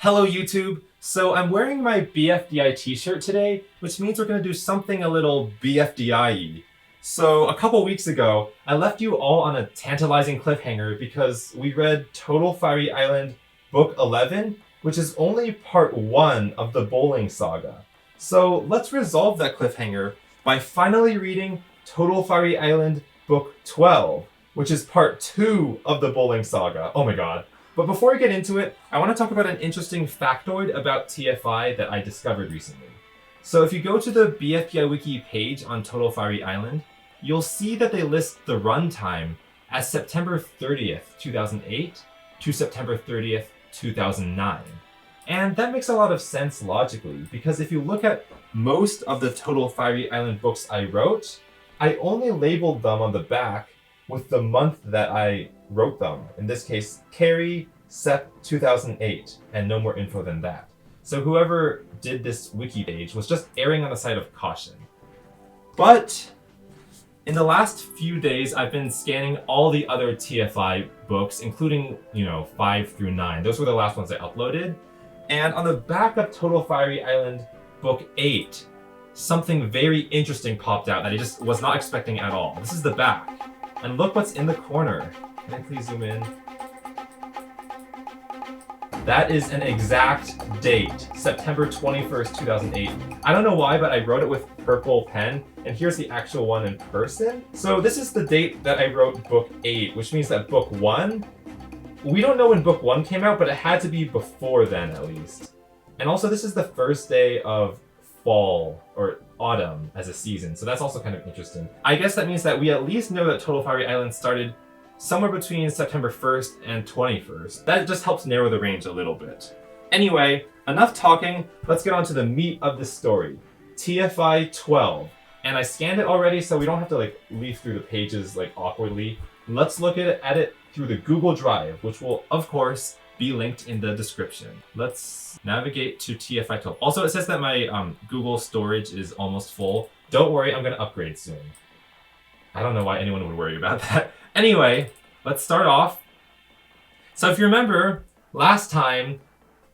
Hello YouTube! So I'm wearing my BFDI t-shirt today, which means we're going to do something a little BFDI-y. So a couple weeks ago, I left you all on a tantalizing cliffhanger because we read Total Firey Island Book 11, which is only part 1 of the bowling saga. So let's resolve that cliffhanger by finally reading Total Firey Island Book 12, which is part 2 of the bowling saga. Oh my god. But before I get into it, I want to talk about an interesting factoid about TFI that I discovered recently. So if you go to the BFDI Wiki page on Total Firey Island, you'll see that they list the runtime as September 30th, 2008 to September 30th, 2009. And that makes a lot of sense logically, because if you look at most of the Total Firey Island books I wrote, I only labeled them on the back with the month that I wrote them. In this case, Carrie, Sep 2008, and no more info than that. So whoever did this wiki page was just erring on the side of caution. But in the last few days, I've been scanning all the other TFI books, including, 5 through 9. Those were the last ones I uploaded. And on the back of Total Firey Island Book 8, something very interesting popped out that I just was not expecting at all. This is the back. And look what's in the corner. Can I please zoom in? That is an exact date, September 21st, 2008. I don't know why, but I wrote it with purple pen, and here's the actual one in person. So this is the date that I wrote Book 8, which means that Book 1, we don't know when Book 1 came out, but it had to be before then at least. And also this is the first day of fall, or autumn as a season, so that's also kind of interesting. I guess that means that we at least know that Total Firey Island started somewhere between September 1st and 21st. That just helps narrow the range a little bit. Anyway, enough talking, let's get on to the meat of the story. TFI 12. And I scanned it already, so we don't have to leaf through the pages awkwardly. Let's look at it through the Google Drive, which will, of course, be linked in the description. Let's navigate to TFI 12. Also, it says that my Google storage is almost full. Don't worry, I'm gonna upgrade soon. I don't know why anyone would worry about that. Anyway, let's start off. So if you remember, last time,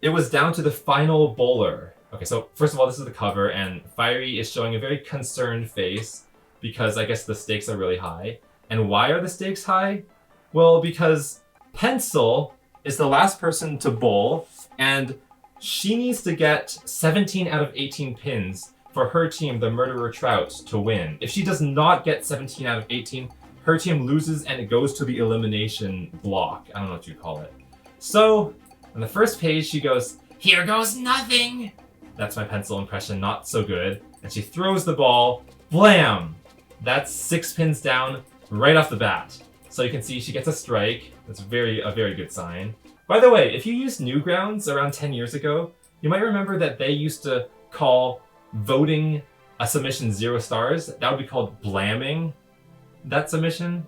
it was down to the final bowler. Okay, so first of all, this is the cover, and Firey is showing a very concerned face because I guess the stakes are really high. And why are the stakes high? Well, because Pencil is the last person to bowl, and she needs to get 17 out of 18 pins for her team, the Murderer Trout, to win. If she does not get 17 out of 18, her team loses and it goes to the elimination block. I don't know what you call it. So, on the first page, she goes, "Here goes nothing." That's my Pencil impression, not so good. And she throws the ball, blam! That's 6 pins down right off the bat. So you can see she gets a strike. That's a very good sign. By the way, if you used Newgrounds around 10 years ago, you might remember that they used to call voting a submission 0 stars. That would be called blamming that submission.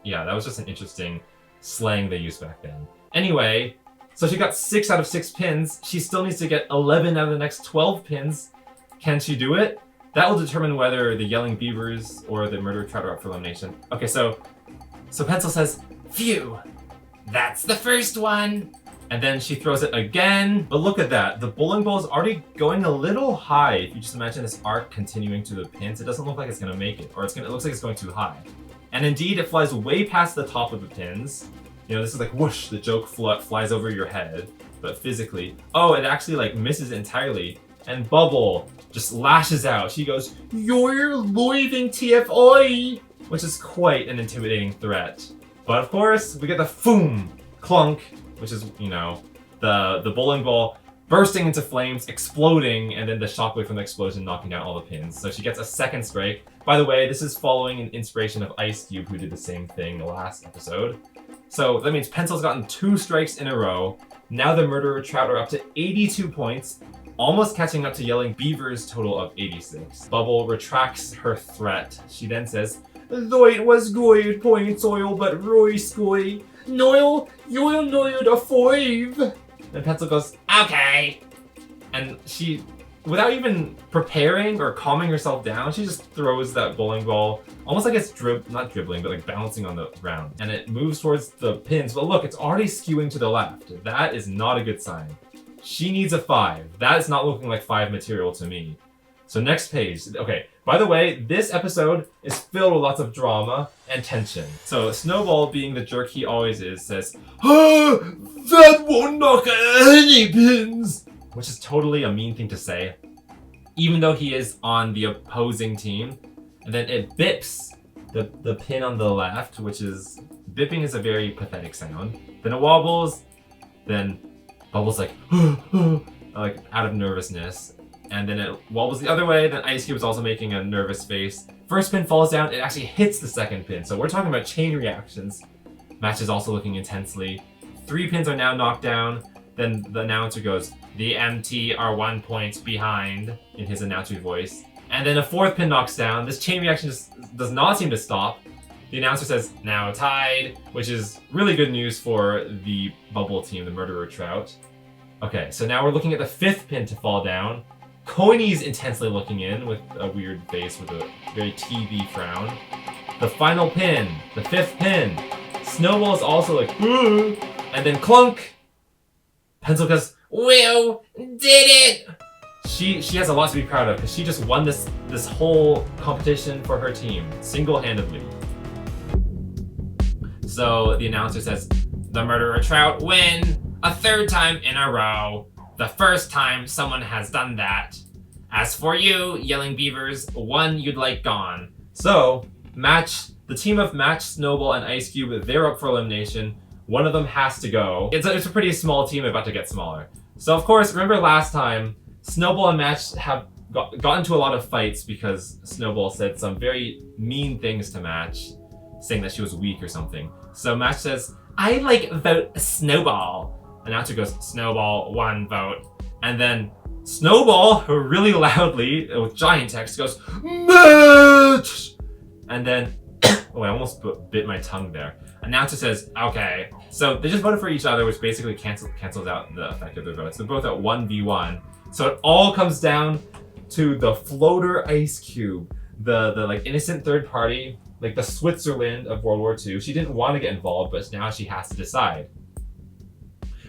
Yeah, that was just an interesting slang they used back then. Anyway, so she got 6 out of 6 pins. She still needs to get 11 out of the next 12 pins. Can she do it? That will determine whether the Yelling Beavers or the Murderer Trout are up for elimination. Okay, so Pencil says, "Phew, that's the first one." And then she throws it again. But look at that. The bowling ball is already going a little high. If you just imagine this arc continuing to the pins, it doesn't look like it's going to make it. Or it looks like it's going too high. And indeed, it flies way past the top of the pins. This is like whoosh, the joke flies over your head. But physically, oh, it actually misses entirely. And Bubble just lashes out. She goes, "You're leaving TFI!" Which is quite an intimidating threat. But of course, we get the foom, clunk, which is, the bowling ball bursting into flames, exploding, and then the shockwave from the explosion knocking down all the pins. So she gets a second strike. By the way, this is following an inspiration of Ice Cube, who did the same thing the last episode. So that means Pencil's gotten 2 strikes in a row. Now the Murderer Trout are up to 82 points, almost catching up to Yelling Beaver's total of 86. Bubble retracts her threat. She then says, "Though it was good points oil, but Roy Scoy, Noel, you'll need a 5. Then Pencil goes, "Okay." And she, without even preparing or calming herself down, she just throws that bowling ball, almost like it's not dribbling, but bouncing on the ground. And it moves towards the pins, but look, it's already skewing to the left. That is not a good sign. She needs a 5. That is not looking like 5 material to me. So next page. Okay, by the way, this episode is filled with lots of drama and tension. So Snowball, being the jerk he always is, says, "Ah, that won't knock any pins!" Which is totally a mean thing to say, even though he is on the opposing team. And then it bips the pin on the left, which is... Bipping is a very pathetic sound. Then it wobbles, then Bubble's like, like out of nervousness. And then it wobbles the other way, then Ice Cube's also making a nervous face. First pin falls down, it actually hits the second pin. So we're talking about chain reactions. Match is also looking intensely. 3 pins are now knocked down. Then the announcer goes, "The MT are 1 point behind," in his announcer voice. And then a 4th pin knocks down. This chain reaction just does not seem to stop. The announcer says, "Now tied," which is really good news for the Bubble team, the Murderer Trout. Okay, so now we're looking at the 5th pin to fall down. Coiney's intensely looking in with a weird face with a very TV frown. The final pin, the 5th pin. Snowball is also like, "Ugh," and then clunk. Pencil goes, "Will did it!" She has a lot to be proud of because she just won this whole competition for her team single-handedly. So the announcer says, "The Murderer Trout win a 3rd time in a row. The first time someone has done that. As for you, Yelling Beavers, one you'd like gone." So, the team of Match, Snowball, and Ice Cube, they're up for elimination. One of them has to go. It's a pretty small team about to get smaller. So of course, remember last time, Snowball and Match have got into a lot of fights because Snowball said some very mean things to Match, saying that she was weak or something. So Match says, "I vote Snowball." Announcer goes, "Snowball, 1 vote." And then Snowball, really loudly, with giant text, goes, "Match!" And then, oh, I almost bit my tongue there. Announcer says, "Okay." So they just voted for each other, which basically cancels out the effect of their votes. They're both at 1v1. So it all comes down to the floater Ice Cube, the innocent third party, like the Switzerland of World War II. She didn't want to get involved, but now she has to decide.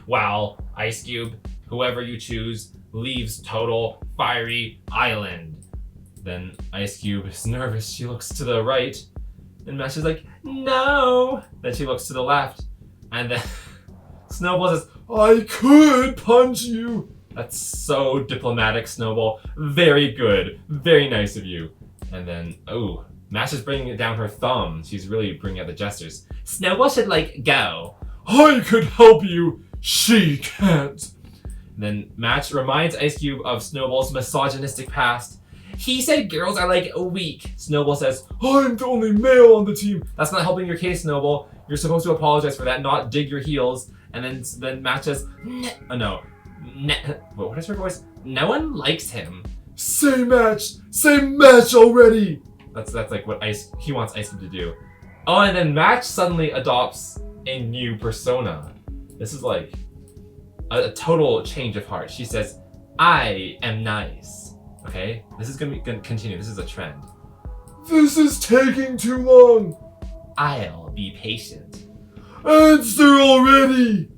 Well, Ice Cube, whoever you choose, leaves total Firey Island. Then Ice Cube is nervous. She looks to the right, and Match is like, "No." Then she looks to the left, and then Snowball says, "I could punch you." That's so diplomatic, Snowball. Very good. Very nice of you. And then, oh, Match is bringing down her thumb. She's really bringing out the gestures. Snowball should, go. "I could help you. She can't." Then Match reminds Ice Cube of Snowball's misogynistic past. "He said girls are, weak." Snowball says, "I'm the only male on the team." That's not helping your case, Snowball. You're supposed to apologize for that, not dig your heels. And then Match says, what is her voice? "No one likes him." Say match already." That's what he wants Ice Cube to do. Oh, and then Match suddenly adopts a new persona. This is a total change of heart. She says, "I am nice." Okay, this is gonna continue. This is a trend. "This is taking too long." "I'll be patient." "Answer already."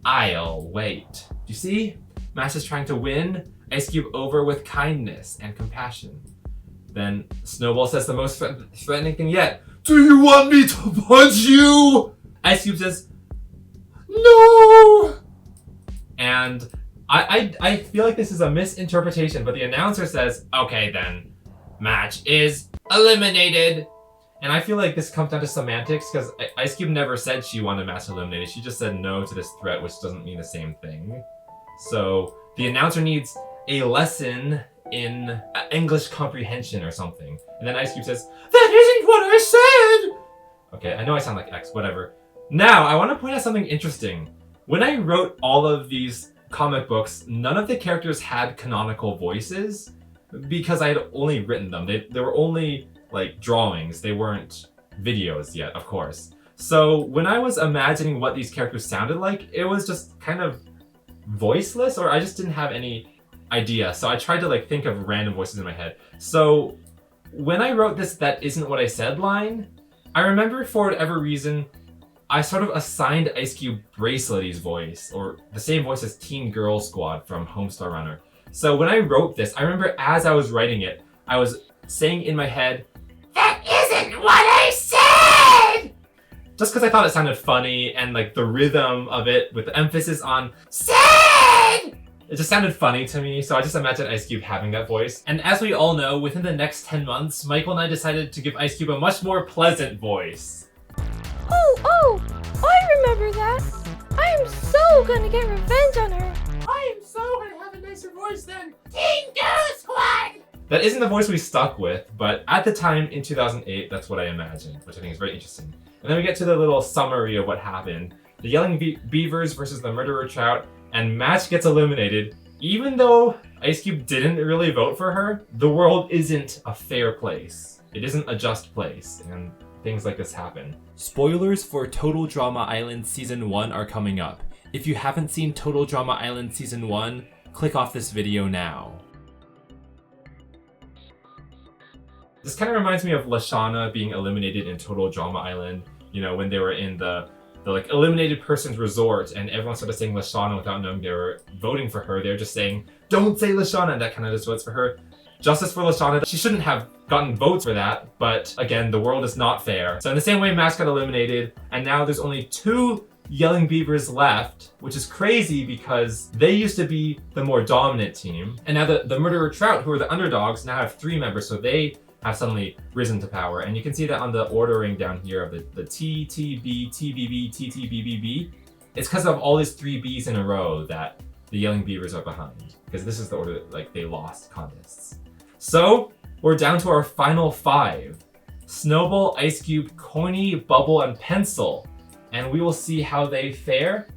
"I'll wait." Do you see? Match is trying to win Ice Cube over with kindness and compassion. Then Snowball says the most threatening thing yet. "Do you want me to punch you?" Ice Cube says, "No." And I feel like this is a misinterpretation, but the announcer says, "Okay then, Match is eliminated." And I feel like this comes down to semantics because Ice Cube never said she wanted Match eliminated. She just said no to this threat, which doesn't mean the same thing. So the announcer needs a lesson in English comprehension or something. And then Ice Cube says, "That isn't what I said." Okay, I know I sound like X, whatever. Now, I want to point out something interesting. When I wrote all of these comic books, none of the characters had canonical voices because I had only written them. They were only drawings. They weren't videos yet, of course. So when I was imagining what these characters sounded like, it was just kind of voiceless, or I just didn't have any idea. So I tried to think of random voices in my head. So when I wrote this "that isn't what I said" line, I remember for whatever reason, I sort of assigned Ice Cube Bracelety's voice, or the same voice as Teen Girl Squad from Homestar Runner. So when I wrote this, I remember as I was writing it, I was saying in my head, "That isn't what I said!" Just because I thought it sounded funny and like the rhythm of it with the emphasis on said, it just sounded funny to me, so I just imagined Ice Cube having that voice. And as we all know, within the next 10 months, Michael and I decided to give Ice Cube a much more pleasant voice. Oh, I remember that. I am so gonna get revenge on her. I am so gonna have a nicer voice than Teen Girl Squad! That isn't the voice we stuck with, but at the time in 2008, that's what I imagined, which I think is very interesting. And then we get to the little summary of what happened. The Yelling Beavers versus the Murderer Trout, and Match gets eliminated. Even though Ice Cube didn't really vote for her, the world isn't a fair place. It isn't a just place, and things like this happen. Spoilers for Total Drama Island Season 1 are coming up. If you haven't seen Total Drama Island Season 1, click off this video now. This kind of reminds me of Lashana being eliminated in Total Drama Island, you know, when they were in the like eliminated person's resort and everyone started saying Lashana without knowing they were voting for her. They're just saying, "Don't say Lashana," and that kind of just votes for her. Justice for Lashana. She shouldn't have gotten votes for that, but again, the world is not fair. So in the same way, Max got eliminated, and now there's only 2 Yelling Beavers left, which is crazy because they used to be the more dominant team. And now the Murderer Trout, who are the underdogs, now have 3 members, so they have suddenly risen to power. And you can see that on the ordering down here of the T, T, B, T, B, B, T, T, B, B, B. It's because of all these 3 Bs in a row that the Yelling Beavers are behind, because this is the order that, like, they lost contests. So we're down to our final 5. Snowball, Ice Cube, Coiny, Bubble, and Pencil. And we will see how they fare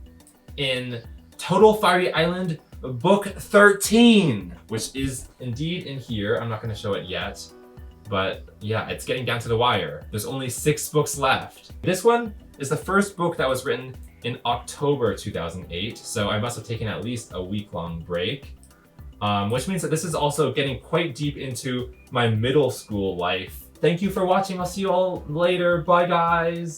in Total Firey Island Book 13, which is indeed in here. I'm not going to show it yet, but yeah, it's getting down to the wire. There's only 6 books left. This one is the first book that was written in October 2008, so I must have taken at least a week-long break. Which means that this is also getting quite deep into my middle school life. Thank you for watching. I'll see you all later. Bye, guys.